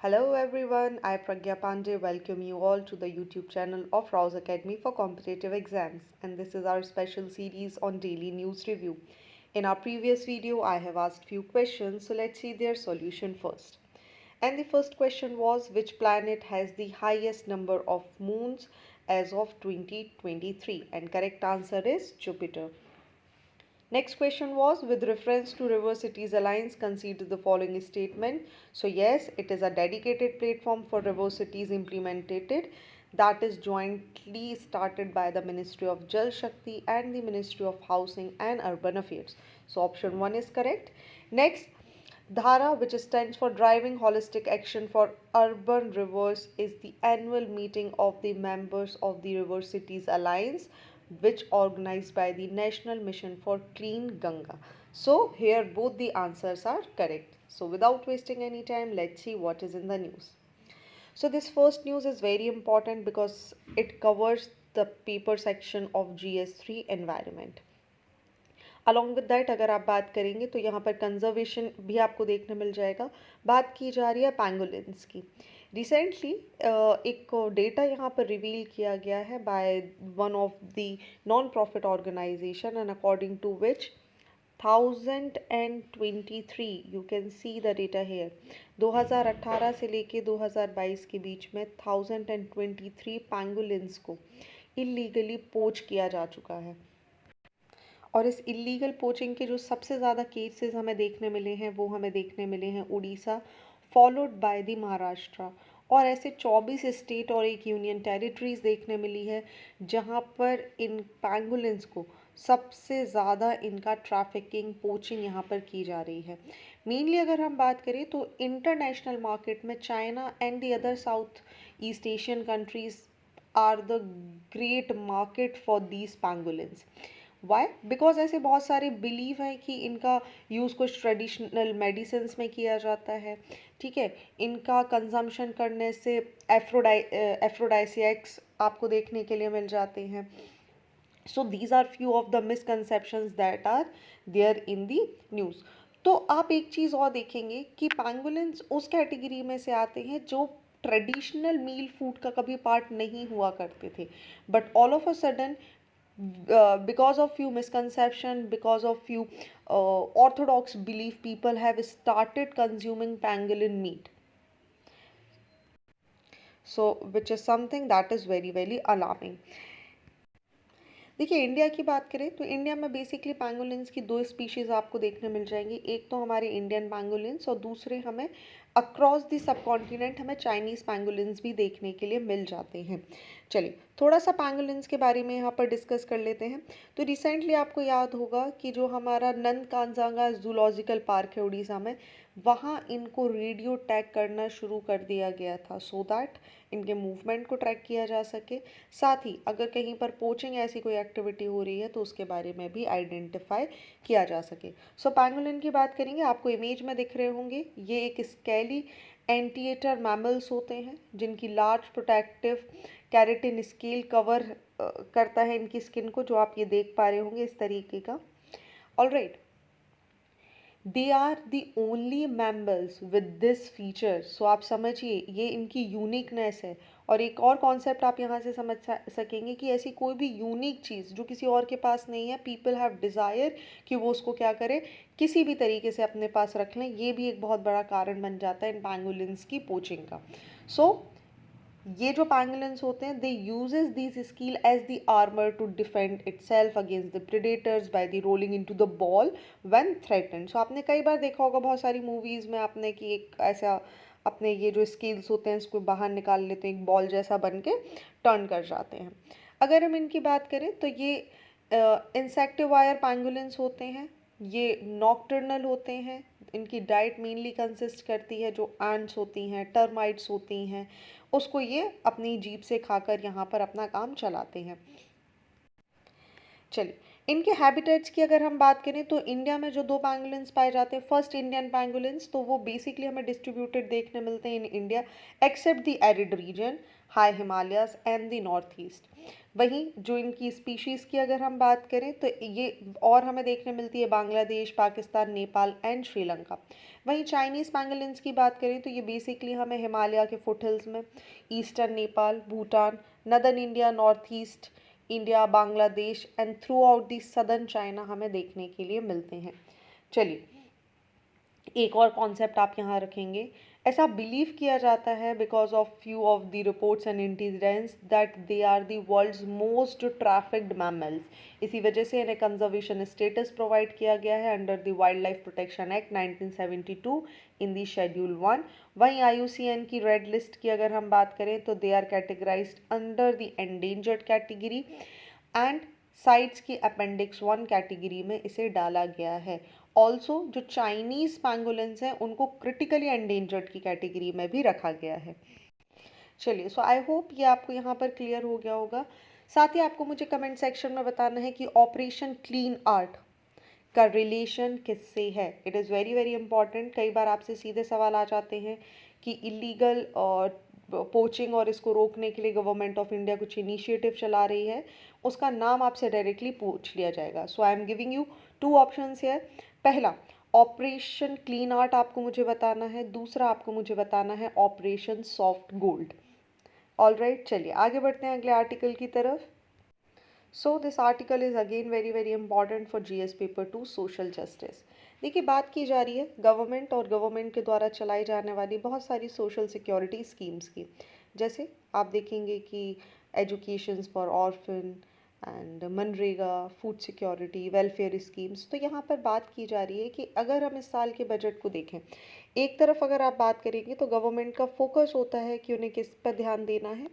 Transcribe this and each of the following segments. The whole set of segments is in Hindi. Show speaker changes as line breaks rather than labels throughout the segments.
Hello everyone, I Pragya Pandey welcome you all to the YouTube channel of Rouse Academy for Competitive Exams, and this is our special series on daily news review. In our previous video I have asked few questions, so let's see their solution first. And the first question was, which planet has the highest number of moons as of 2023, and correct answer is Jupiter. Next question was, with reference to River Cities Alliance, consider the following statement. So yes, it is a dedicated platform for River Cities implemented, that is jointly started by the Ministry of Jal Shakti and the Ministry of Housing and Urban Affairs. So option 1 is correct. Next, Dhara, which stands for Driving Holistic Action for Urban Rivers, is the annual meeting of the members of the River Cities Alliance, which organized by the National Mission for Clean Ganga. So here both the answers are correct. So without wasting any time, let's see what is in the news. So this first news is very important because it covers the paper section of GS3 environment. Along with that अगर आप बात करेंगे तो यहाँ पर कंजर्वेशन भी आपको देखने मिल जाएगा. बात की जा रही है पैंगोलिन्स की. रिसेंटली एक डेटा यहाँ पर रिवील किया गया है by one of the non profit organisation, and according to which 1023, you can see the data here, 2018 से लेके 2022 के बीच में 1023 पैंगोलिन्स को इलीगली पोच किया जा चुका है. और इस इलीगल पोचिंग के जो सबसे ज़्यादा केसेस हमें देखने मिले हैं वो हमें देखने मिले हैं Orissa, followed by the Maharashtra, और ऐसे 24 स्टेट और एक यूनियन टेरिटरीज देखने मिली है जहां पर इन पैंगोलिन्स को सबसे ज़्यादा इनका ट्रैफिकिंग, पोचिंग यहाँ पर की जा रही है. मेनली अगर हम बात करें तो इंटरनेशनल मार्केट में China and the other south east Asian countries are the great market for these pangolins. Why? Because ऐसे बहुत सारे बिलीव हैं कि इनका यूज़ कुछ ट्रेडिशनल मेडिसिन में किया जाता है. ठीक है, इनका कंजम्पशन करने से एफ्रोडाइसियक्स आपको देखने के लिए मिल जाते हैं. So these are few of the misconceptions that are there in the news. तो आप एक चीज़ और देखेंगे कि पैंगोलिन्स उस कैटेगरी में से आते हैं जो ट्रेडिशनल मील फूड का कभी पार्ट नहीं हुआ करते थे, but all of a sudden because of few misconception, because of few orthodox belief, people have started consuming pangolin meat, so which is something that is very very alarming. देखिए, इंडिया की बात करें तो इंडिया में बेसिकली पैंगोलिन्स की दो स्पीशीज़ आपको देखने मिल जाएंगी. एक तो हमारे इंडियन पैंगोलिन्स और दूसरे हमें अक्रॉस द सब कॉन्टिनेंट हमें चाइनीज़ पैंगोलिन्स भी देखने के लिए मिल जाते हैं. चलिए थोड़ा सा पैंगोलिन्स के बारे में यहाँ पर डिस्कस कर लेते हैं. तो रिसेंटली आपको याद होगा कि जो हमारा नंदकांजांगा जूलॉजिकल पार्क है उड़ीसा में, वहाँ इनको रेडियो टैग करना शुरू कर दिया गया था सो दैट इनके मूवमेंट को ट्रैक किया जा सके. साथ ही अगर कहीं पर पोचिंग ऐसी कोई एक्टिविटी हो रही है तो उसके बारे में भी आइडेंटिफाई किया जा सके. सो पैंगोलिन की बात करेंगे, आपको इमेज में दिख रहे होंगे, ये एक स्केली एंटीएटर मैमल्स होते हैं जिनकी large protective keratin scale cover करता है इनकी स्किन को, जो आप ये देख पा रहे होंगे इस तरीके का. Alright, they are the only mammals with this feature. So आप समझिए ये इनकी यूनिकनेस है. और एक और कॉन्सेप्ट आप यहाँ से समझ सकेंगे कि ऐसी कोई भी यूनिक चीज़ जो किसी और के पास नहीं है, पीपल हैव डिज़ायर कि वो उसको क्या करें, किसी भी तरीके से अपने पास रख लें. ये भी एक बहुत बड़ा कारण बन जाता है इन पैंगोलिन्स की पोचिंग का. सो ये जो पैंगोलिन्स होते हैं, they uses this skill as the armour to defend itself against the predators by the rolling into the ball when threatened. So आपने कई बार देखा होगा बहुत सारी मूवीज़ में आपने कि एक ऐसा अपने ये जो स्किल्स होते हैं इसको बाहर निकाल लेते हैं, एक बॉल जैसा बन के टर्न कर जाते हैं. अगर हम इनकी बात करें तो ये इंसेक्टिवायर पैंगोलिन्स होते हैं, ये नॉक्टर्नल होते हैं. इनकी डाइट मेनली कंसिस्ट करती है जो एंट्स होती हैं, टर्माइट्स होती हैं, उसको ये अपनी जीभ से खाकर यहाँ पर अपना काम चलाते हैं. चलिए इनके हैबिटेट्स की अगर हम बात करें तो इंडिया में जो दो पैंगोलिन्स पाए जाते हैं, फर्स्ट इंडियन पैंगोलिन्स, तो वो बेसिकली हमें डिस्ट्रीब्यूटेड देखने मिलते हैं in India accept the arid region, high Himalayas and the north east. वहीं जो इनकी स्पीशीज़ की अगर हम बात करें तो ये और हमें देखने मिलती है बांग्लादेश, पाकिस्तान, नेपाल एंड श्रीलंका। वहीं चाइनीज़ पैंगोलिन्स की बात करें तो ये बेसिकली हमें हिमालय के फुटहिल्स में, eastern Nepal, Bhutan, northern India, north east India, Bangladesh and through out the southern China हमें देखने के लिए मिलते हैं। चलिए, एक और कॉन्सेप्ट आप यहाँ रखेंगे। ऐसा बिलीव किया जाता है because of few of the reports and intelligence that they are the world's most trafficked mammals. इसी वजह से इन्हें कंजर्वेशन स्टेटस प्रोवाइड किया गया है under the wild life protection act 1972 in the schedule 1। वहीं IUCN की रेड लिस्ट की अगर हम बात करें तो they are categorised under the endangered category and CITES की अपेंडिक्स 1 कैटेगरी में इसे डाला गया है। ऑल्सो जो चाइनीज़ पैंगोलिन्स हैं उनको क्रिटिकली एंडेंजर्ड की कैटेगरी में भी रखा गया है। चलिए, सो आई होप ये आपको यहाँ पर क्लियर हो गया होगा। साथ ही आपको मुझे कमेंट सेक्शन में बताना है कि ऑपरेशन क्लीन आर्ट का रिलेशन किससे है। It is very very important. कई बार आपसे सीधे सवाल आ जाते हैं कि इलीगल और पोचिंग और इसको रोकने के लिए गवर्नमेंट ऑफ इंडिया कुछ इनिशिएटिव चला रही है, उसका नाम आपसे डायरेक्टली पूछ लिया जाएगा। So I am giving you two options here. पहला, ऑपरेशन क्लीन आर्ट आपको मुझे बताना है, दूसरा आपको मुझे बताना है operation soft gold. All right, चलिए आगे बढ़ते हैं अगले आर्टिकल की तरफ। So this article is again very very important for GS paper 2 social justice. देखिए, बात की जा रही है गवर्नमेंट और गवर्नमेंट के द्वारा चलाई जाने वाली बहुत सारी सोशल सिक्योरिटी स्कीम्स की। जैसे आप देखेंगे कि education for orphan and MNREGA, food security, welfare schemes. तो यहाँ पर बात की जा रही है कि अगर हम इस साल के बजट को देखें, एक तरफ अगर आप बात करेंगे तो गवर्नमेंट का फोकस होता है कि उन्हें किस पर ध्यान देना है,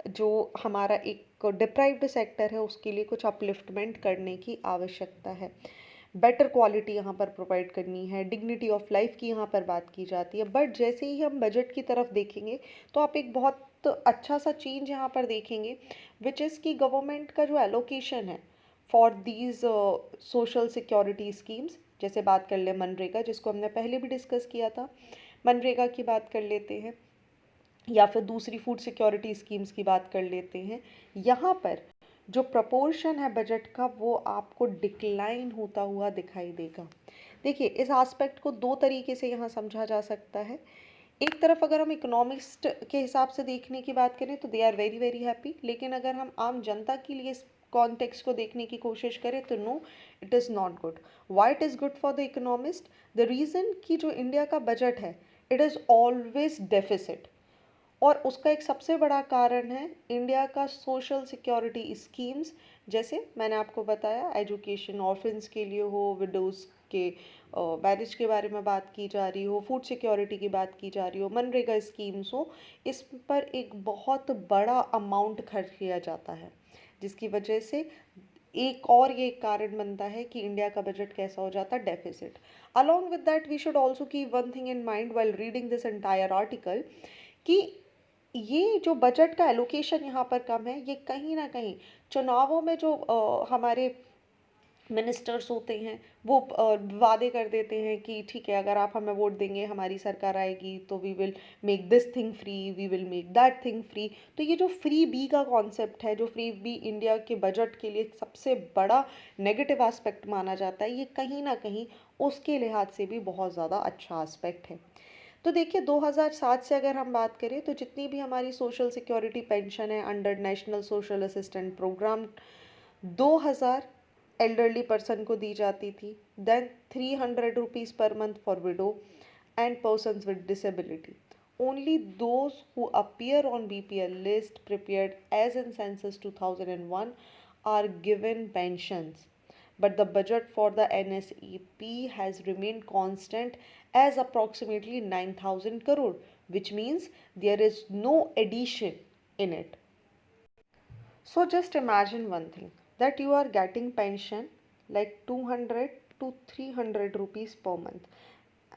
जो हमारा एक डिप्राइव्ड सेक्टर है उसके लिए कुछ अपलिफ्टमेंट करने की आवश्यकता है, बेटर क्वालिटी यहाँ पर प्रोवाइड करनी है, डिग्निटी ऑफ लाइफ की यहाँ पर बात की जाती है। बट जैसे ही हम बजट की तरफ देखेंगे तो आप एक बहुत अच्छा सा चेंज यहाँ पर देखेंगे, विच इज़ कि गवर्नमेंट का जो एलोकेशन है for these social security schemes, जैसे बात कर ले मनरेगा जिसको हमने पहले भी डिस्कस किया था, मनरेगा की बात कर लेते हैं, या फिर दूसरी फूड सिक्योरिटी स्कीम्स की बात कर लेते हैं। यहाँ पर जो प्रपोर्शन है बजट का वो आपको डिक्लाइन होता हुआ दिखाई देगा। देखिए, इस एस्पेक्ट को दो तरीके से यहाँ समझा जा सकता है। एक तरफ अगर हम इकोनॉमिस्ट के हिसाब से देखने की बात करें तो they are very very happy, लेकिन अगर हम आम जनता के लिए इस कॉन्टेक्स्ट को देखने की कोशिश करें तो no, it is not good. Why it is good for the economist? The reason कि जो इंडिया का बजट है इट इज़ ऑलवेज डेफिसिट, और उसका एक सबसे बड़ा कारण है इंडिया का सोशल सिक्योरिटी स्कीम्स। जैसे मैंने आपको बताया, एजुकेशन ऑर्फन्स के लिए हो, विडोज़ के मैरिज के बारे में बात की जा रही हो, फूड सिक्योरिटी की बात की जा रही हो, मनरेगा स्कीम्स हो, इस पर एक बहुत बड़ा अमाउंट खर्च किया जाता है, जिसकी वजह से एक और ये कारण बनता है कि इंडिया का बजट कैसा हो जाता है, deficit. Along with that we should also keep one thing in mind while reading this entire article, कि ये जो बजट का एलोकेशन यहाँ पर कम है, ये कहीं ना कहीं चुनावों में जो हमारे मिनिस्टर्स होते हैं वो वादे कर देते हैं कि ठीक है, अगर आप हमें वोट देंगे, हमारी सरकार आएगी तो we will make this thing free, we will make that thing free. तो ये जो फ्री बी का कॉन्सेप्ट है, जो फ्री बी इंडिया के बजट के लिए सबसे बड़ा नेगेटिव एस्पेक्ट माना जाता है, ये कहीं ना कहीं उसके लिहाज से भी बहुत ज़्यादा अच्छा एस्पेक्ट है। तो देखिए, 2007 से अगर हम बात करें तो जितनी भी हमारी सोशल सिक्योरिटी पेंशन है under national social assistant programme, 2000 elderly person को दी जाती थी, then 300 rupees per month for widow and persons with disability. Only those who appear on BPL list prepared as in census 2001 are given pensions, but the budget for the NSEP has remained constant as approximately 9,000 crore, which means there is no addition in it. So just imagine one thing, that you are getting pension like 200 to 300 rupees per month,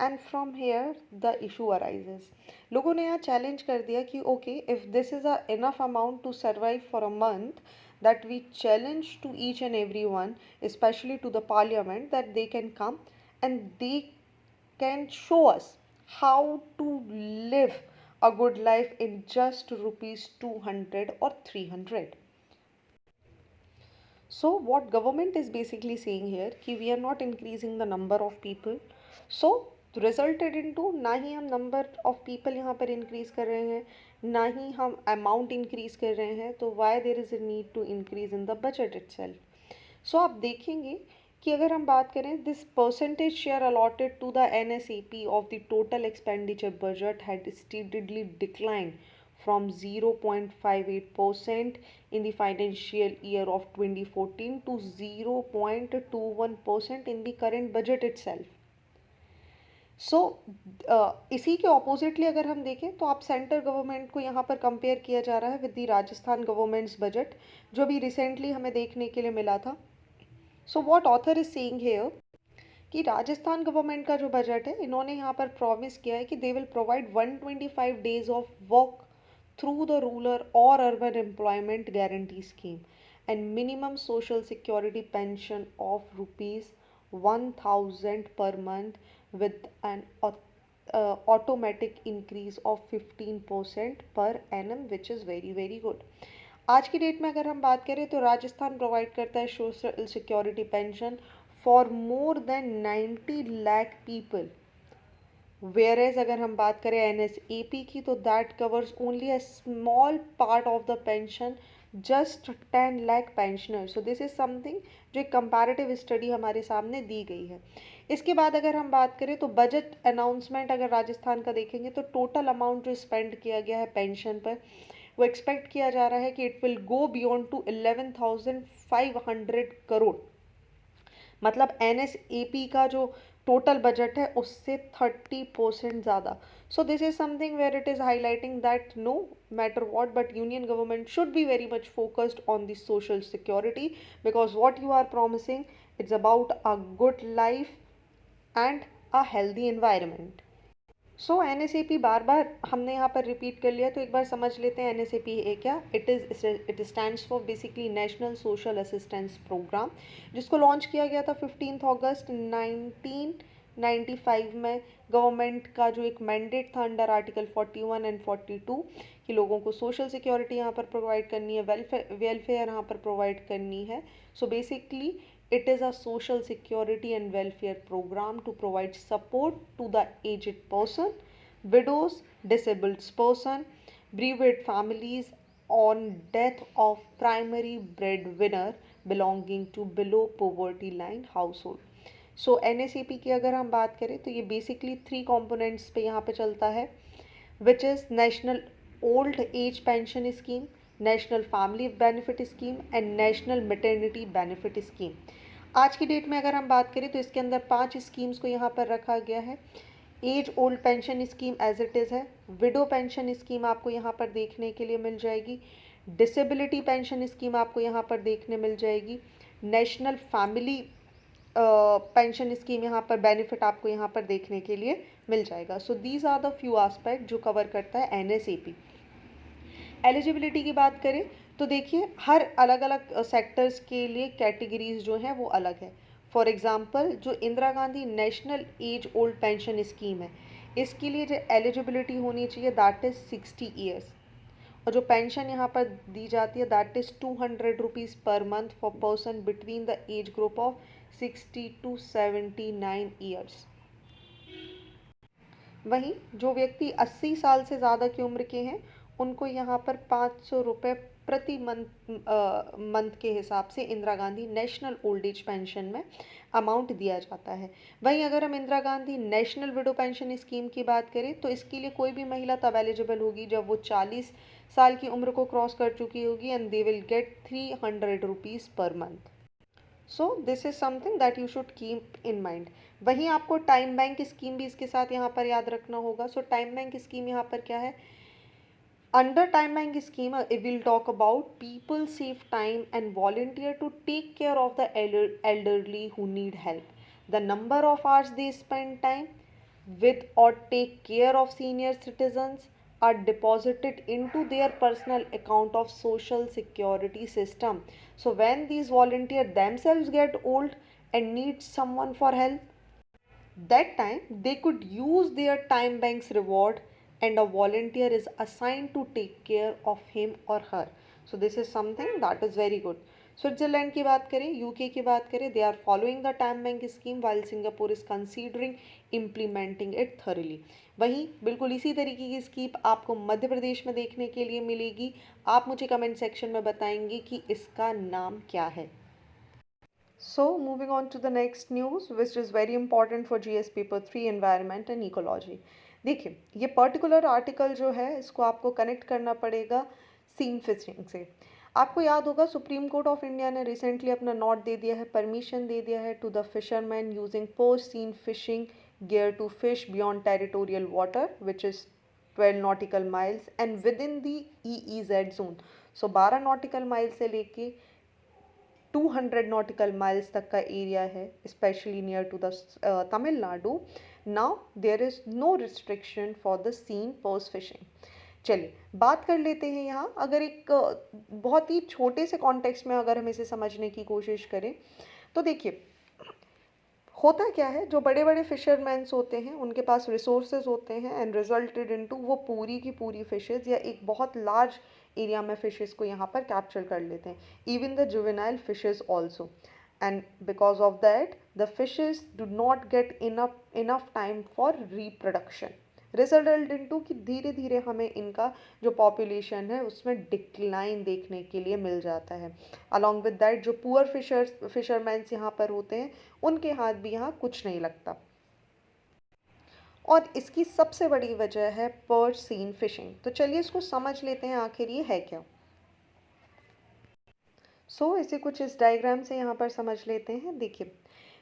and from here the issue arises. लोगों ने यहाँ चैलेंज कर दिया कि okay, if this is a enough amount to survive for a month, that we challenge to each and everyone, especially to the parliament, that they can come and they can show us how to live a good life in just rupees 200 or 300. So what government is basically saying here कि we are not increasing the number of people, so resulted into ना ही हम number of people यहाँ पर increase कर रहे हैं, ना ही हम amount increase कर रहे हैं, तो why there is a need to increase in the budget itself. So आप देखेंगे कि अगर हम बात करें this percentage share allotted to the NSAP of the total expenditure budget had steadily declined from 0.58% in the financial year of 2014 to 0.21% in the current budget itself. सो इसी के ऑपोजिटली अगर हम देखें तो आप सेंट्रल गवर्नमेंट को यहाँ पर कंपेयर किया जा रहा है with the Rajasthan governments budget, जो भी रिसेंटली हमें देखने के लिए मिला था. सो what author is saying here कि राजस्थान गवर्नमेंट का जो बजट है, इन्होंने यहाँ पर प्रॉमिस किया है कि they will provide 125 days of work through the rural or urban employment guarantee scheme and minimum social security pension of rupees 1000 per month with an automatic increase of 15% per annum, which is very good. आज की डेट में अगर हम बात करें तो राजस्थान प्रोवाइड करता है social security pension for more than 90 lakh people, whereas अगर हम बात करें NSAP की तो that covers only a small part of the pension, just 10 lakh pensioner. So this is something जो एक कंपैरेटिव स्टडी हमारे सामने दी गई है. इसके बाद अगर हम बात करें तो बजट अनाउंसमेंट अगर राजस्थान का देखेंगे तो टोटल अमाउंट जो स्पेंड किया गया है पेंशन पर, वो एक्सपेक्ट किया जा रहा है कि it will go beyond to 11,500 crore. मतलब NSAP का जो टोटल बजट है उससे 30% ज़्यादा. So this is something where it is highlighting that no matter what but union government should be very much focused on this social security, because what you are promising it's about a good life and a healthy environment. So NSAP बार बार हमने यहाँ पर रिपीट कर लिया, तो एक बार समझ लेते हैं NSAP है क्या. It stands for basically national social assistance programme, जिसको लॉन्च किया गया था 15 अगस्त 1995 में. गवर्नमेंट का जो एक मैंडेट था अंडर आर्टिकल 41 एंड 42 कि लोगों को सोशल सिक्योरिटी यहाँ पर प्रोवाइड करनी है, वेलफेयर यहाँ पर प्रोवाइड करनी है. So basically it is a social security and welfare program to provide support to the aged person, widows, disabled person, bereaved families on death of primary breadwinner belonging to below poverty line household. So NSAP की अगर हम बात करें तो ये बेसिकली 3 कंपोनेंट्स पे यहाँ पे चलता है, which is national old age pension scheme, national family benefit scheme and national maternity benefit scheme. आज की डेट में अगर हम बात करें तो इसके अंदर 5 स्कीम्स को यहाँ पर रखा गया है. Age old pension scheme as it is है, विडो पेंशन स्कीम आपको यहाँ पर देखने के लिए मिल जाएगी, डिसेबिलिटी पेंशन स्कीम आपको यहाँ पर देखने मिल जाएगी, नेशनल फैमिली पेंशन स्कीम यहाँ पर बेनिफिट आपको यहाँ पर देखने के लिए मिल जाएगा. So these are the few aspect जो कवर करता है NSAP. एलिजिबिलिटी की बात करें तो देखिए हर अलग अलग सेक्टर्स के लिए कैटेगरीज जो हैं वो अलग है. फॉर एग्जांपल जो Indira Gandhi national age old pension scheme है, इसके लिए जो एलिजिबिलिटी होनी चाहिए दैट इज़ 60 ईयर्स, और जो पेंशन यहाँ पर दी जाती है that is 200 rupees per month for person between the age group of 60 to 79 years. वहीं जो व्यक्ति 80 साल से ज़्यादा की उम्र के हैं उनको यहाँ पर 500 रुपये प्रति मंथ के हिसाब से Indira Gandhi national old age pension में अमाउंट दिया जाता है. वहीं अगर हम Indira Gandhi national window pension scheme की बात करें तो इसके लिए कोई भी महिला तब एलिजिबल होगी जब वो 40 साल की उम्र को क्रॉस कर चुकी होगी and they will get 300 rupees per month. So this is something that you should keep in mind. वहीं आपको टाइम बैंक स्कीम भी इसके साथ यहाँ पर याद रखना होगा. सो टाइम बैंक स्कीम यहाँ पर क्या है, under time bank scheme we'll talk about people save time and volunteer to take care of the elderly who need help. The number of hours they spend time with or take care of senior citizens are deposited into their personal account of social security system. So when these volunteers themselves get old and need someone for help, that time they could use their time bank's reward, and a volunteer is assigned to take care of him or her. So this is something that is very good. Switzerland की बात करें, यूके की बात करें, they are following the time bank scheme while Singapore is considering implementing it thoroughly. वहीं बिल्कुल इसी तरीके की स्कीम आपको मध्य प्रदेश में देखने के लिए मिलेगी. आप मुझे कमेंट सेक्शन में बताएंगे कि इसका नाम क्या है. So moving on to the next news which is very important for GS paper 3 environment and ecology. देखिए ये पर्टिकुलर आर्टिकल जो है इसको आपको कनेक्ट करना पड़ेगा सीन फिशिंग से. आपको याद होगा सुप्रीम कोर्ट ऑफ इंडिया ने रिसेंटली अपना नोट दे दिया है, परमिशन दे दिया है to the fisherman using post seine fishing gear to fish beyond territorial water which is 12 nautical miles and within the EEZ zone. So 12 nautical mile से लेके 200 नॉटिकल माइल्स तक का एरिया है, specially near to the Tamil Nadu. Now there is no restriction for the seine purse fishing. चलिए बात कर लेते हैं यहाँ. अगर एक बहुत ही छोटे से कॉन्टेक्स्ट में अगर हम इसे समझने की कोशिश करें तो देखिए होता क्या है, जो बड़े बड़े फिशरमैन्स होते हैं उनके पास रिसोर्सेज होते हैं एंड रिजल्टेड इनटू वो पूरी की पूरी फिशेज या एक बहुत लार्ज एरिया में फिशेस को यहाँ पर कैप्चर कर लेते हैं, even the juvenile fishes also. And because of that the fishes do not get enough time for reproduction, result into कि धीरे धीरे हमें इनका जो पॉपुलेशन है उसमें डिक्लाइन देखने के लिए मिल जाता है. अलॉन्ग विद दैट जो पुअर फिशरमैन्स यहाँ पर होते हैं उनके हाथ भी यहाँ कुछ नहीं लगता. और इसकी सबसे बड़ी वजह है पर सीन फिशिंग. तो चलिए इसको समझ लेते हैं आखिर ये है क्या. इसे कुछ इस डायग्राम से यहाँ पर समझ लेते हैं. देखिए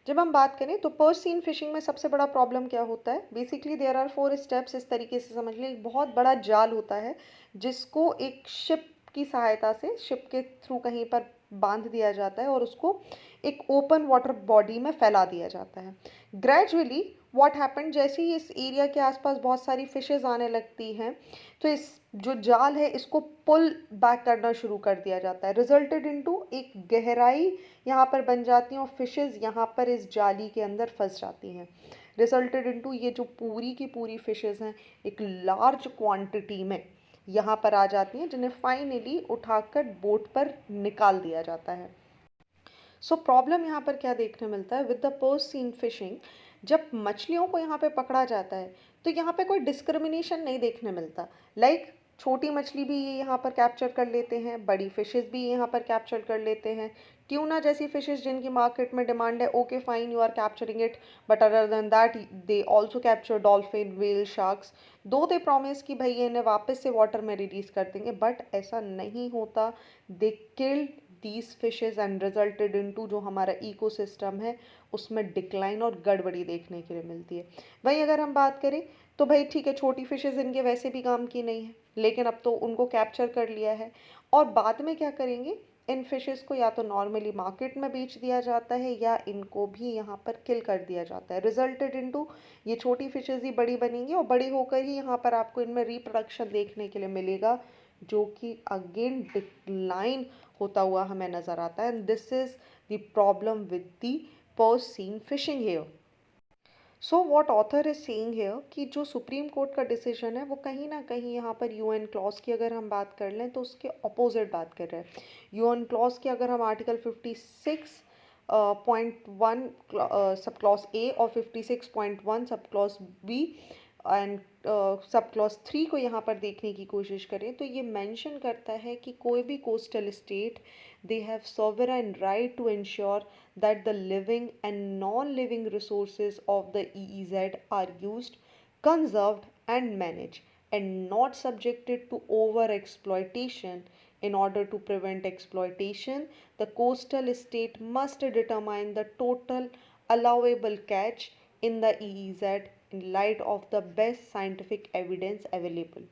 जब हम बात करें तो पर सीन फिशिंग में सबसे बड़ा प्रॉब्लम क्या होता है, बेसिकली देयर आर 4 स्टेप्स. इस तरीके से समझ लें, एक बहुत बड़ा जाल होता है जिसको एक शिप की सहायता से, शिप के थ्रू कहीं पर बांध दिया जाता है और उसको एक ओपन वाटर बॉडी में फैला दिया जाता है. ग्रेजुअली व्हाट हैपन, जैसे ही इस एरिया के आसपास बहुत सारी फिशेज आने लगती हैं तो इस जो जाल है इसको पुल बैक करना शुरू कर दिया जाता है. रिजल्टेड इनटू एक गहराई यहाँ पर बन जाती हैं और फिशेज यहाँ पर इस जाली के अंदर फंस जाती हैं. रिजल्टेड इनटू ये जो पूरी की पूरी फिशेज हैं एक लार्ज क्वांटिटी में यहाँ पर आ जाती हैं, जिन्हें फाइनली उठाकर बोट पर निकाल दिया जाता है. सो प्रॉब्लम यहाँ पर क्या देखने मिलता है with the purse seine fishing, जब मछलियों को यहाँ पे पकड़ा जाता है तो यहाँ पे कोई डिस्क्रिमिनेशन नहीं देखने मिलता. लाइक छोटी मछली भी ये यहाँ पर कैप्चर कर लेते हैं, बड़ी फिशेस भी यहाँ पर कैप्चर कर लेते हैं. ट्यूना जैसी फिशेस जिनकी मार्केट में डिमांड है, okay fine you are capturing it, but other than that they also capture dolphin, whale, sharks. Though they promise कि भाई इन्हें वापस से वाटर में रिलीज कर देंगे, बट ऐसा नहीं होता. They killed these fishes and resulted into जो हमारा इकोसिस्टम है उसमें डिक्लाइन और गड़बड़ी देखने के लिए मिलती है. वहीं अगर हम बात करें तो भाई ठीक है, छोटी फिशेज इनके वैसे भी काम की नहीं है, लेकिन अब तो उनको कैप्चर कर लिया है और बाद में क्या करेंगे, इन फिशेस को या तो नॉर्मली मार्केट में बेच दिया जाता है या इनको भी यहाँ पर किल कर दिया जाता है. रिजल्टेड इनटू ये छोटी फिशेज ही बड़ी बनेंगी और बड़ी होकर ही यहाँ पर आपको इनमें रिप्रोडक्शन देखने के लिए मिलेगा, जो कि अगेन डिक्लाइन होता हुआ हमें नज़र आता है. And this is the problem with the purse seine fishing here. So what author is saying here कि जो सुप्रीम कोर्ट का डिसीजन है वो कहीं ना कहीं यहाँ पर यूएन क्लॉज की अगर हम बात कर लें तो उसके अपोजिट बात कर रहे हैं. यूएन क्लॉज की अगर हम आर्टिकल 56.1 सब क्लॉज ए और 56.1 sub clause B and sub clause 3 को यहाँ पर देखने की कोशिश करें तो ये मेंशन करता है कि कोई भी coastal state they have sovereign right to ensure that the living and non-living resources of the EEZ are used, conserved and managed and not subjected to over exploitation. In order to prevent exploitation, the coastal state must determine the total allowable catch in the EEZ in light of the best scientific evidence available.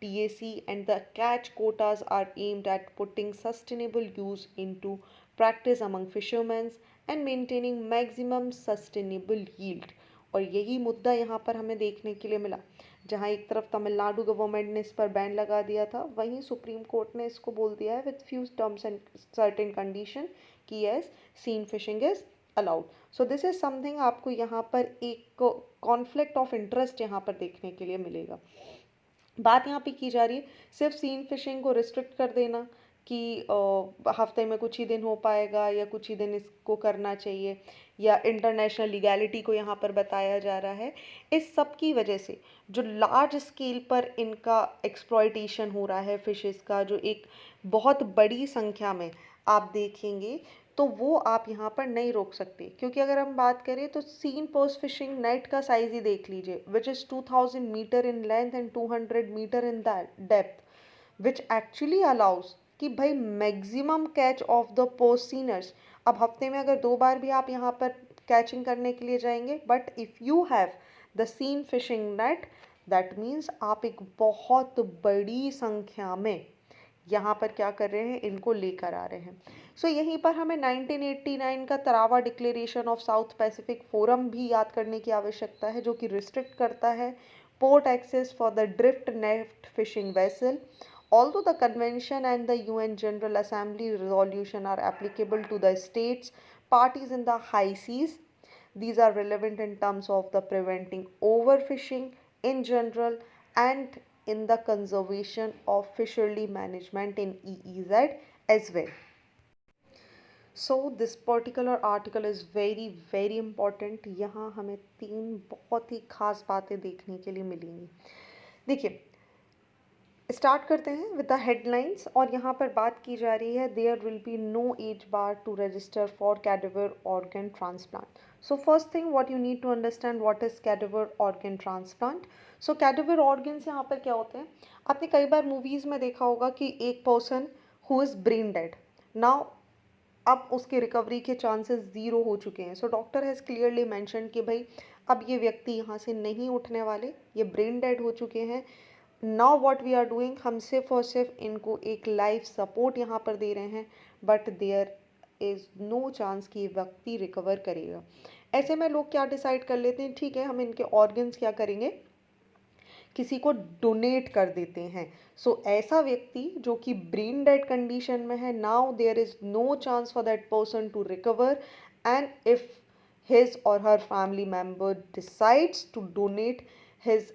TAC and the catch quotas are aimed at putting sustainable use into practice among fishermen and maintaining maximum sustainable yield. और यही मुद्दा यहाँ पर हमें देखने के लिए मिला. जहाँ एक तरफ तमिलनाडु गवर्नमेंट ने इस पर बैन लगा दिया था, वहीं सुप्रीम कोर्ट ने इसको बोल दिया है with few terms and certain condition कि yes, seine fishing is allowed. So this is something आपको यहाँ पर एक कॉन्फ्लिक्ट ऑफ इंटरेस्ट यहाँ पर देखने के लिए मिलेगा। बात यहाँ पे की जा रही है सिर्फ सीन फिशिंग को रिस्ट्रिक्ट कर देना कि हफ्ते में कुछ ही दिन हो पाएगा या कुछ ही दिन इसको करना चाहिए, या इंटरनेशनल लीगैलिटी को यहाँ पर बताया जा रहा है। इस सब की वजह से जो लार्ज स्केल पर इनका एक्सप्लॉयटेशन हो रहा है फिशेस का, जो एक बहुत बड़ी संख्या में आप देखेंगे, तो वो आप यहाँ पर नहीं रोक सकते। क्योंकि अगर हम बात करें तो सीन पर्स फिशिंग नेट का साइज ही देख लीजिए, which is 2000 metre in length and 200 metre in depth, which actually allows कि भाई maximum catch of the purse seiners. अब हफ्ते में अगर 2 बार भी आप यहाँ पर कैचिंग करने के लिए जाएंगे, but if you have the seine fishing net, that means आप एक बहुत बड़ी संख्या में यहाँ पर क्या कर रहे हैं, इनको लेकर आ रहे हैं। सो यहीं पर हमें 1989 का Tarawa declaration of South Pacific Forum भी याद करने की आवश्यकता है, जो कि रिस्ट्रिक्ट करता है port access for the drift net fishing vessel. Although the convention and the UN General Assembly resolution are applicable to the states parties in the high seas, these are relevant in terms of the preventing overfishing in general and in the conservation of fishery management in EEZ as well. So this particular article is very very important. यहाँ हमें 3 बहुत ही खास बातें देखने के लिए मिलेंगी। देखिए, स्टार्ट करते हैं विद द हेडलाइंस, और यहाँ पर बात की जा रही है there will be no age bar to register for cadaver organ transplant. So first thing what you need to understand what is cadaver organ transplant. So cadaver organs यहाँ पर क्या होते हैं, आपने कई बार मूवीज़ में देखा होगा कि एक person who is brain dead, now अब उसके रिकवरी के चांसेस ज़ीरो हो चुके हैं। So doctor has clearly mention कि भाई अब ये व्यक्ति यहाँ से नहीं उठने वाले, ये ब्रेन डेड हो चुके हैं। Now what we are doing, हम सिर्फ और सिर्फ इनको एक लाइफ सपोर्ट यहाँ पर दे रहे हैं, but there is no chance कि ये व्यक्ति रिकवर करेगा। ऐसे में लोग क्या डिसाइड कर लेते हैं, ठीक है हम इनके ऑर्गन्स क्या करेंगे, किसी को डोनेट कर देते हैं। सो ऐसा व्यक्ति जो कि ब्रेन डेड कंडीशन में है, now there is no chance for that person to recover, and if his or her family member decides to donate his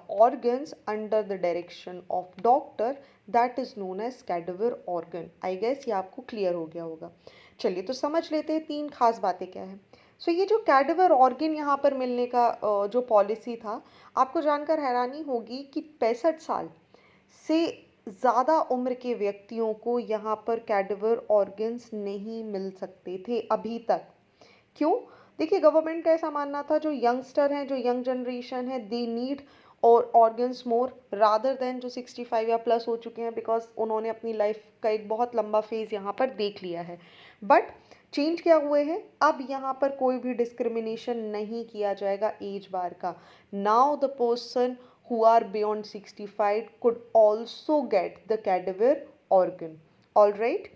organs under the direction of doctor, that is known as cadaver organ. I guess ये आपको क्लियर हो गया होगा। चलिए तो समझ लेते हैं 3 खास बातें क्या है। सो ये जो कैडेवर ऑर्गन यहाँ पर मिलने का जो पॉलिसी था, आपको जानकर हैरानी होगी कि 65 साल से ज़्यादा उम्र के व्यक्तियों को यहाँ पर कैडेवर ऑर्गन्स नहीं मिल सकते थे अभी तक। क्यों? देखिए, गवर्नमेंट का ऐसा मानना था जो यंगस्टर हैं, जो यंग जनरेशन है, दे नीड और ऑर्गन्स मोर रादर देन जो 65 या प्लस हो चुके हैं, बिकॉज उन्होंने अपनी लाइफ का एक बहुत लंबा फेज यहाँ पर देख लिया है। बट चेंज क्या हुए हैं, अब यहाँ पर कोई भी डिस्क्रिमिनेशन नहीं किया जाएगा एज बार का। Now the person who are beyond 65 could also get the cadaver organ. All right,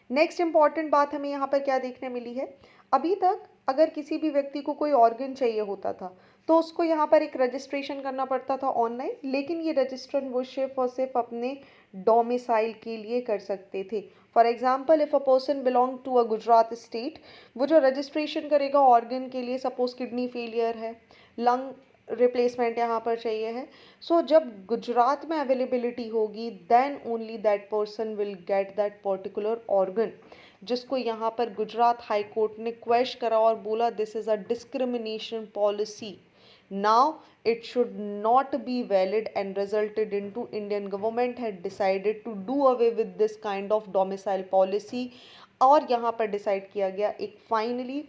next important बात हमें यहाँ पर क्या देखने मिली है, अभी तक अगर किसी भी व्यक्ति को कोई ऑर्गन चाहिए होता था तो उसको यहाँ पर एक रजिस्ट्रेशन करना पड़ता था ऑनलाइन, लेकिन ये रजिस्ट्रेशन वो सिर्फ और सिर्फ अपने डोमिसाइल के लिए कर सकते थे। For example, if a person belong to a Gujarat state, वो जो रजिस्ट्रेशन करेगा ऑर्गन के लिए, सपोज किडनी फेलियर है, लंग रिप्लेसमेंट यहाँ पर चाहिए है, सो जब गुजरात में अवेलेबिलिटी होगी then only that person will get that particular organ, जिसको यहाँ पर गुजरात हाई कोर्ट ने क्वेश्चन करा और बोला this is a discrimination policy, now it should not be valid, and resulted into Indian government had decided to do away with this kind of domicile policy। और यहाँ पर डिसाइड किया गया एक फाइनली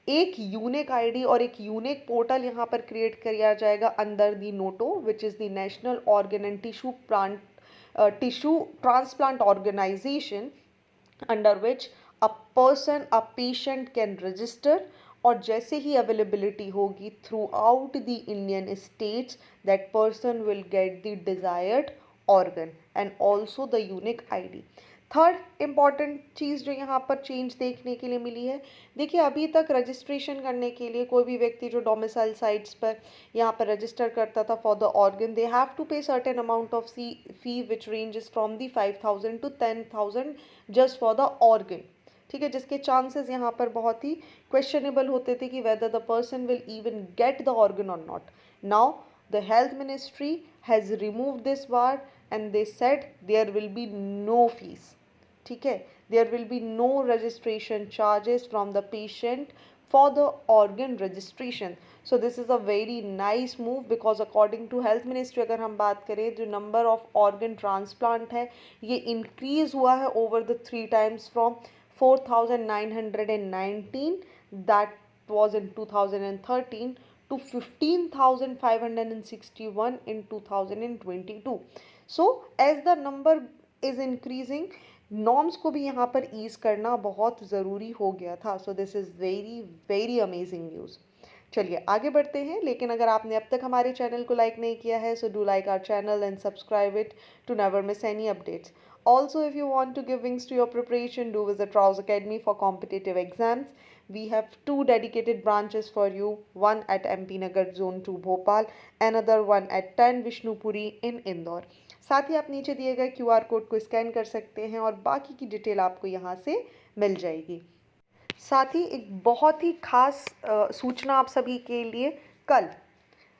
एक यूनिक आईडी और एक यूनिक पोर्टल यहाँ पर क्रिएट किया जाएगा under the NOTTO, which is the national organ and tissue transplant organisation, under which a person a patient can register, और जैसे ही अवेलेबिलिटी होगी throughout the Indian states, that person will get the desired organ and also the unique ID. Third important चीज़ जो यहाँ पर चेंज देखने के लिए मिली है, देखिए अभी तक रजिस्ट्रेशन करने के लिए कोई भी व्यक्ति जो डोमिसाइल साइट्स पर यहाँ पर रजिस्टर करता था for the organ, they have to pay certain amount of fee which ranges from the 5,000 to 10,000 just for the organ. ठीक है, जिसके चांसेस यहाँ पर बहुत ही क्वेश्चनेबल होते थे कि whether the person will even get the organ और not. Now the health ministry has remove this ward and they said there will be no fees. ठीक है, there will be no registration charges from the patient for the organ registration. So this is a very nice move because according to health ministry अगर हम बात करें, जो नंबर ऑफ ऑर्गन ट्रांसप्लांट है ये इंक्रीज हुआ है over the 3 times from 4,919 that was in 2013 to 15,561 in 2022. So as the number is increasing, norms को भी यहाँ पर ईज करना बहुत ज़रूरी हो गया था। सो this is very very amazing news. चलिए आगे बढ़ते हैं, लेकिन अगर आपने अब तक हमारे चैनल को लाइक नहीं किया है so do like our channel and subscribe it to never miss any updates. Also, if you want to give wings to your preparation, do visit Rouse Academy for competitive exams. We have 2 dedicated branches for you, one at MP Nagar Zone 2 Bhopal, another one at 10 Vishnupuri in Indore. साथ ही आप नीचे दिए गए QR कोड को स्कैन कर सकते हैं और बाकी की डिटेल आपको यहाँ से मिल जाएगी। साथ ही एक बहुत ही खास सूचना आप सभी के लिए, कल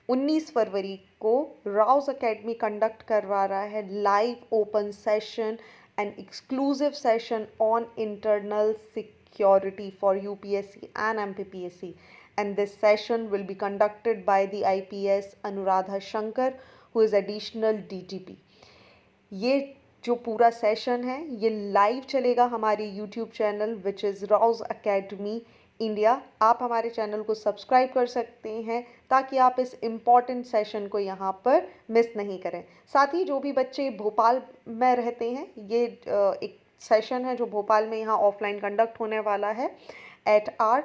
19 फरवरी को राउस एकेडमी कंडक्ट करवा रहा है live open session and exclusive session on internal security for UPSC and MPPSC, and this session will be conducted by the IPS Anuradha Shankar who is additional DTP. ये जो पूरा सेशन है ये लाइव चलेगा हमारे YouTube channel which is Rouse academy India. आप हमारे चैनल को सब्सक्राइब कर सकते हैं ताकि आप इस इम्पॉर्टेंट सेशन को यहाँ पर मिस नहीं करें। साथ ही जो भी बच्चे भोपाल में रहते हैं, ये एक सेशन है जो भोपाल में यहाँ ऑफलाइन कंडक्ट होने वाला है at our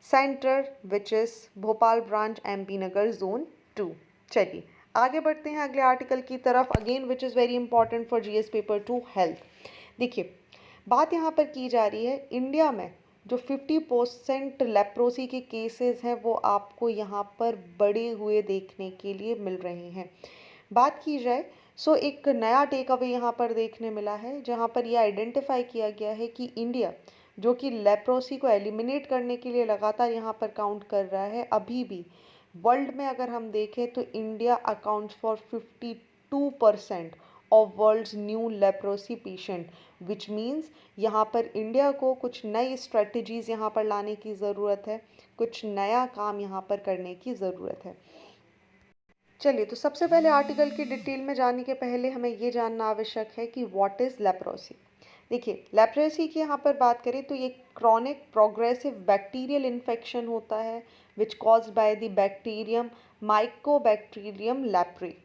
centre which is Bhopal branch MP Nagar zone 2। चलिए आगे बढ़ते हैं अगले आर्टिकल की तरफ, again which is very important for GS paper 2 health. देखिए बात यहाँ पर की जा रही है, इंडिया में जो 50% लेप्रोसी के केसेस हैं वो आपको यहाँ पर बढ़े हुए देखने के लिए मिल रहे हैं। बात की जाए सो एक नया टेक अवे यहाँ पर देखने मिला है जहाँ पर यह आइडेंटिफाई किया गया है कि इंडिया जो कि लेप्रोसी को एलिमिनेट करने के लिए लगातार यहाँ पर काउंट कर रहा है, अभी भी वर्ल्ड में अगर हम देखें तो India accounts for 52% of world's new leprosy patient, which means यहाँ पर इंडिया को कुछ नई स्ट्रेटजीज़ यहाँ पर लाने की ज़रूरत है, कुछ नया काम यहाँ पर करने की ज़रूरत है। चलिए तो सबसे पहले आर्टिकल की डिटेल में जाने के पहले हमें ये जानना आवश्यक है कि व्हाट इज़ लेप्रोसी। देखिए लेप्रोसी की यहाँ पर बात करें तो ये क्रॉनिक प्रोग्रेसिव बैक्टीरियल इन्फेक्शन होता है which caused by the bacterium mycobacterium leprae.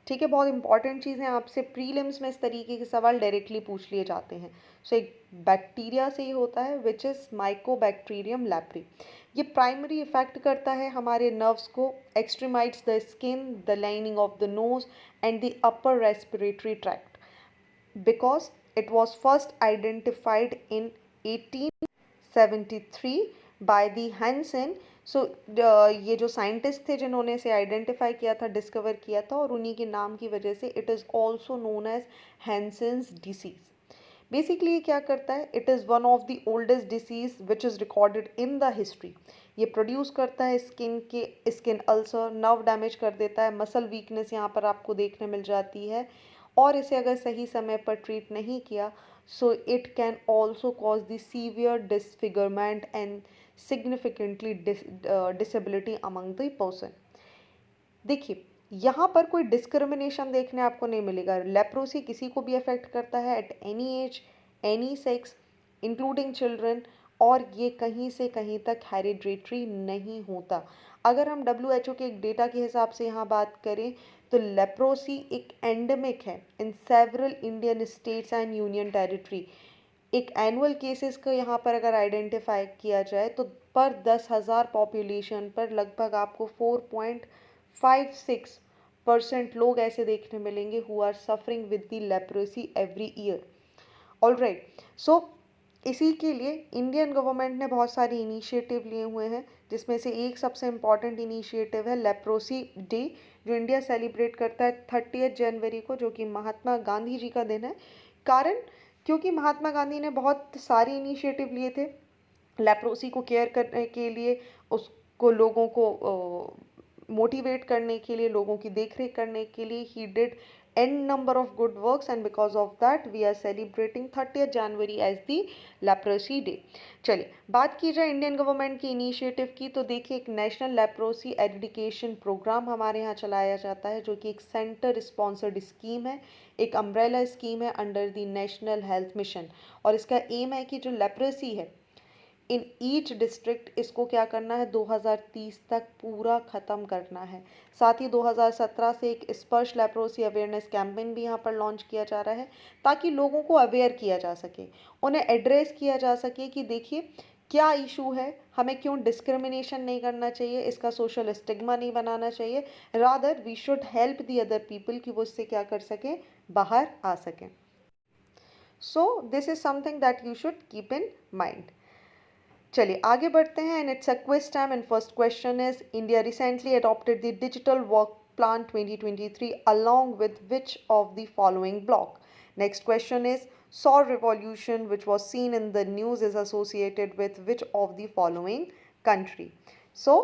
ठीक है, बहुत इंपॉर्टेंट चीज़ है, आपसे प्रीलिम्स में इस तरीके के सवाल डायरेक्टली पूछ लिए जाते हैं। सो एक बैक्टीरिया से ही होता है विच इज़ माइकोबैक्टीरियम लेप्रे। ये प्राइमरी इफेक्ट करता है हमारे नर्व्स को, extremities the skin, the lining of the nose and the upper respiratory tract. Because it was first identified in 1873 by the Hansen। So ये जो साइंटिस्ट थे जिन्होंने इसे आइडेंटिफाई किया था, डिस्कवर किया था, और उन्हीं के नाम की वजह से it is also known as Hansen's disease. Basically ये क्या करता है, it is one of the oldest disease which is recorded in the history. ये प्रोड्यूस करता है स्किन अल्सर, नर्व डैमेज कर देता है, मसल वीकनेस यहाँ पर आपको देखने मिल जाती है, और इसे अगर सही समय पर ट्रीट नहीं किया so it can also cause the severe disfigurement and significantly disability among the person. देखिए यहाँ पर कोई डिस्क्रिमिनेशन देखने आपको नहीं मिलेगा, लेप्रोसी किसी को भी अफेक्ट करता है at any as, any sex including children, और ये कहीं से कहीं तक हेरिडिटरी नहीं होता। अगर हम WHO के एक डेटा के हिसाब से यहाँ बात करें तो लेप्रोसी एक एंडेमिक है in several Indian states and union territory. एक एनुअल केसेस को यहाँ पर अगर आइडेंटिफाई किया जाए तो पर 10,000 पॉपुलेशन पर लगभग आपको 4.56% लोग ऐसे देखने मिलेंगे who are suffering with the leprosy every year. Alright, so इसी के लिए इंडियन गवर्नमेंट ने बहुत सारे इनिशिएटिव लिए हुए हैं, जिसमें से एक सबसे इम्पॉर्टेंट इनिशिएटिव है लेप्रोसी डे, जो इंडिया सेलिब्रेट करता है 30 जनवरी को, जो कि महात्मा गांधी जी का दिन है। कारण, क्योंकि महात्मा गांधी ने बहुत सारे इनिशिएटिव लिए थे लेप्रोसी को केयर करने के लिए, उसको लोगों को मोटिवेट करने के लिए, लोगों की देखरेख करने के लिए। He did n number of good works and because of that we are celebrating 30th January as the leprosy day। चलिए बात की जाए इंडियन गवर्नमेंट की इनिशिएटिव की, तो देखिए एक नेशनल लेप्रोसी एडिकेशन प्रोग्राम हमारे यहाँ चलाया जाता है, जो कि एक सेंटर स्पॉन्सर्ड स्कीम है, एक अम्ब्रेला स्कीम है under the national health mission. और इसका एम है कि जो लेप्रोसी है इन ईच डिस्ट्रिक्ट, इसको क्या करना है 2030 तक पूरा ख़त्म करना है। साथ ही 2017 से एक स्पर्श लेप्रोसी अवेयरनेस कैंपेन भी यहाँ पर लॉन्च किया जा रहा है, ताकि लोगों को अवेयर किया जा सके, उन्हें एड्रेस किया जा सके कि देखिए क्या इशू है, हमें क्यों डिस्क्रिमिनेशन नहीं करना चाहिए, इसका सोशल स्टिग्मा नहीं बनाना चाहिए, rather we should help the other people कि वो इससे क्या कर सकें, बाहर आ सकें। So this is something that you should keep in mind. चलिए आगे बढ़ते हैं, and it's a quiz time. And first question is, India recently adopted the digital work plan 2023 along with which of the following block? Next question is, Saur revolution which was seen in the news is associated with which of the following country? So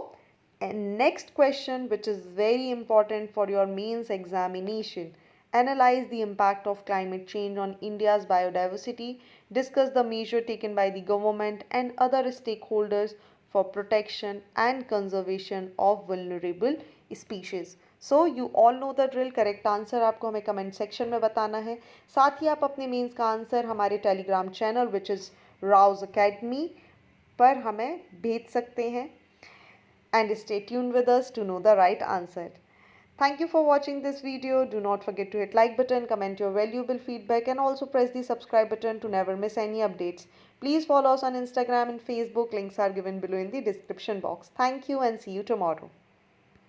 and next question, which is very important for your mains examination, analyze the impact of climate change on India's biodiversity, discuss the measure taken by the government and other stakeholders for protection and conservation of vulnerable species. So you all know the drill, correct answer आपको हमें कमेंट सेक्शन में बताना है। साथ ही आप अपने मीन्स का आंसर हमारे Telegram channel which is Rouse academy पर हमें भेज सकते हैं, and stay tuned with us to know the right answer. Thank you for watching this video. Do not forget to hit like button, comment your valuable feedback and also press the subscribe button to never miss any updates. Please follow us on Instagram and Facebook. Links are given below in the description box. Thank you and see you tomorrow.